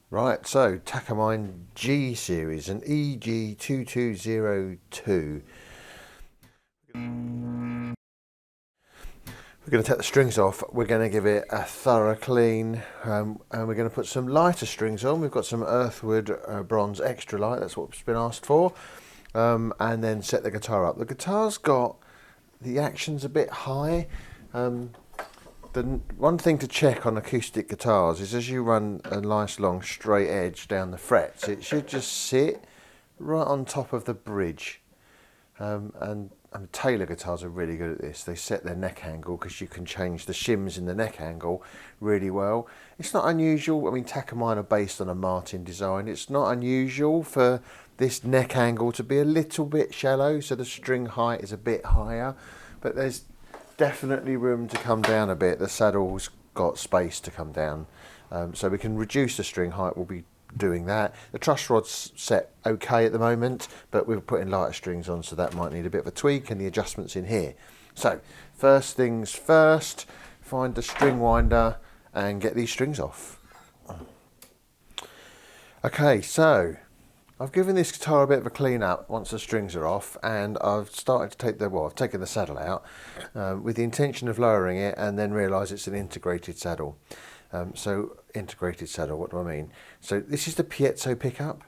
Right, so Takamine G Series, an EG2202. We're going to take the strings off, we're going to give it a thorough clean, and we're going to put some lighter strings on. We've got some Earthwood Bronze Extra Light, that's what's been asked for, and then set the guitar up. The guitar's got, the action's a bit high. The one thing to check on acoustic guitars is as you run a nice long straight edge down the frets, it should just sit right on top of the bridge. And Taylor guitars are really good at this. They set their neck angle because you can change the shims in the neck angle really well. It's not unusual. I mean, Takamine are based on a Martin design. It's not unusual for this neck angle to be a little bit shallow, so the string height is a bit higher, but there's definitely room to come down a bit. The saddle's got space to come down, so we can reduce the string height. We'll be doing that. The truss rod's set okay at the moment, but we're putting lighter strings on, so that might need a bit of a tweak, and the adjustments in here. So first things first, find the string winder and get these strings off. Okay, so I've given this guitar a bit of a clean up once the strings are off, and I've started to take I've taken the saddle out with the intention of lowering it, and then realise it's an integrated saddle. So integrated saddle, what do I mean? So this is the piezo pickup.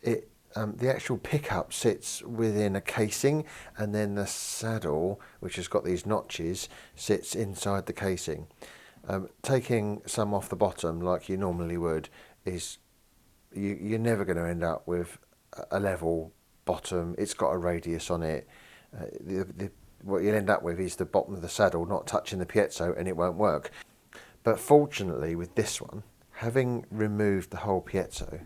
The actual pickup sits within a casing, and then the saddle, which has got these notches, sits inside the casing. Taking some off the bottom like you normally would is you're never going to end up with a level bottom. It's got a radius on it. What you'll end up with is the bottom of the saddle not touching the piezo, and it won't work. But fortunately with this one, having removed the whole piezo,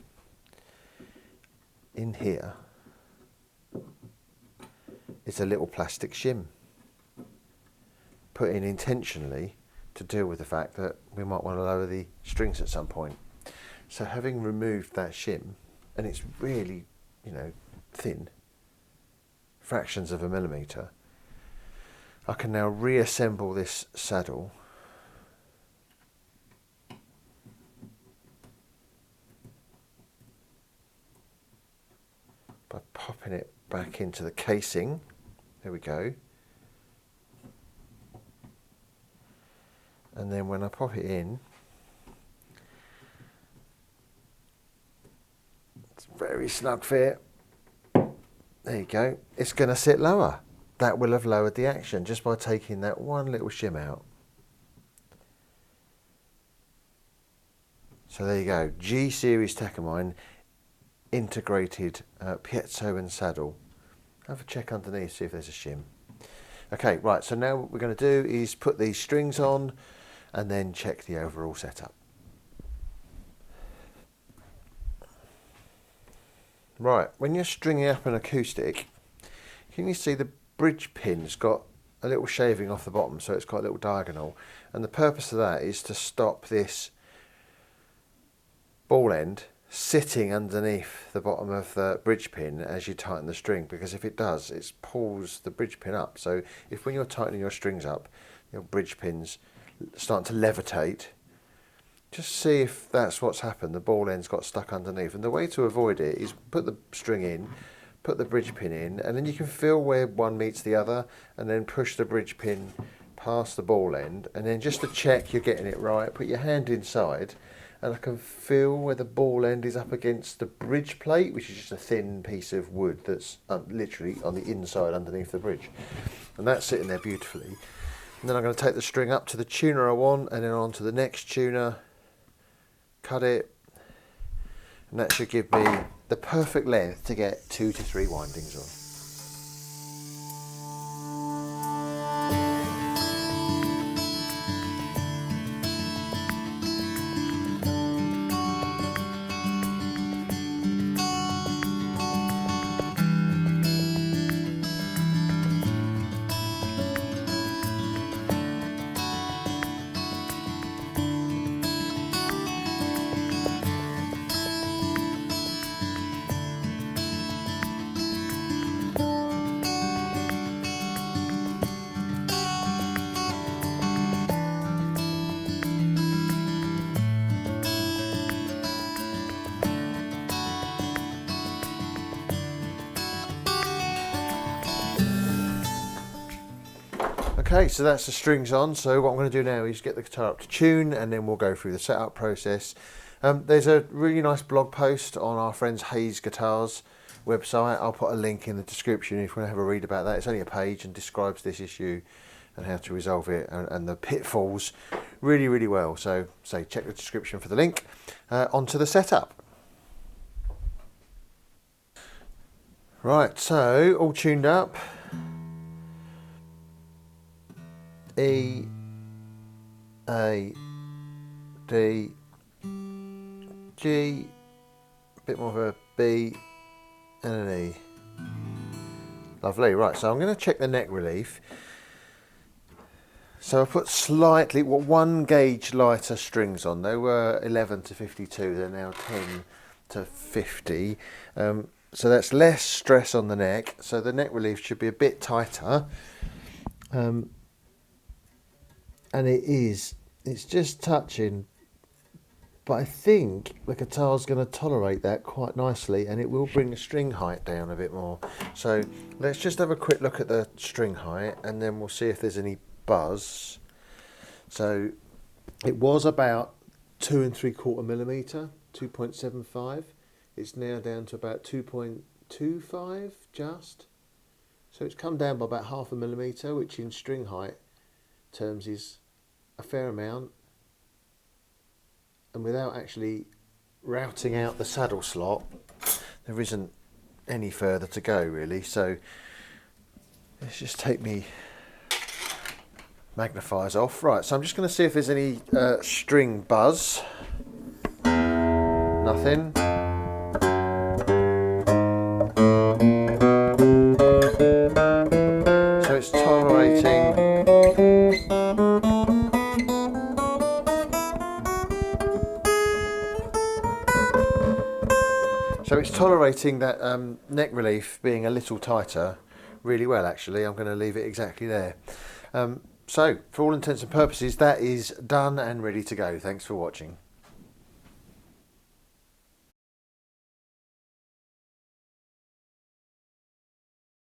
in here is a little plastic shim put in intentionally to deal with the fact that we might want to lower the strings at some point. So having removed that shim, and it's really, thin, fractions of a millimetre, I can now reassemble this saddle by popping it back into the casing. There we go. And then when I pop it in, it's very snug fit. There you go. It's going to sit lower. That will have lowered the action just by taking that one little shim out. So there you go. G Series Takamine integrated piezo and saddle. Have a check underneath, see if there's a shim. Okay, right, so now what we're going to do is put these strings on and then check the overall setup. Right, when you're stringing up an acoustic, can you see the bridge pin's got a little shaving off the bottom, so it's got a little diagonal, and the purpose of that is to stop this ball end sitting underneath the bottom of the bridge pin as you tighten the string, because if it does, it pulls the bridge pin up. So if when you're tightening your strings up, your bridge pin's starting to levitate, just see if that's what's happened. The ball end's got stuck underneath, and the way to avoid it is put the string in, put the bridge pin in, and then you can feel where one meets the other, and then push the bridge pin past the ball end, and then just to check you're getting it right, put your hand inside, and I can feel where the ball end is up against the bridge plate, which is just a thin piece of wood that's literally on the inside underneath the bridge. And that's sitting there beautifully. And then I'm going to take the string up to the tuner I want, and then on to the next tuner, cut it, and that should give me the perfect length to get 2 to 3 windings on. Okay, so that's the strings on. So what I'm going to do now is get the guitar up to tune, and then we'll go through the setup process. There's a really nice blog post on our friends Hayes Guitars website. I'll put a link in the description if you want to have a read about that. It's only a page and describes this issue and how to resolve it and the pitfalls really well. So check the description for the link. Onto the setup. Right, so all tuned up. E, A, D, G, a bit more of a B and an E. Lovely. Right, so I'm going to check the neck relief. So I put slightly, 1 gauge lighter strings on. They were 11 to 52, they're now 10 to 50. So that's less stress on the neck, so the neck relief should be a bit tighter. And it's just touching, but I think the guitar's going to tolerate that quite nicely, and it will bring the string height down a bit more. So let's just have a quick look at the string height, and then we'll see if there's any buzz. So it was about 2 3/4 millimeter, 2.75. It's now down to about 2.25 just. So it's come down by about 1/2 millimeter, which in string height terms is a fair amount. And without actually routing out the saddle slot, there isn't any further to go really. So let's just take me magnifiers off. Right, so I'm just going to see if there's any string buzz. Nothing. So it's tolerating. So it's tolerating that neck relief being a little tighter really well actually. I'm going to leave it exactly there. So for all intents and purposes that is done and ready to go. Thanks for watching.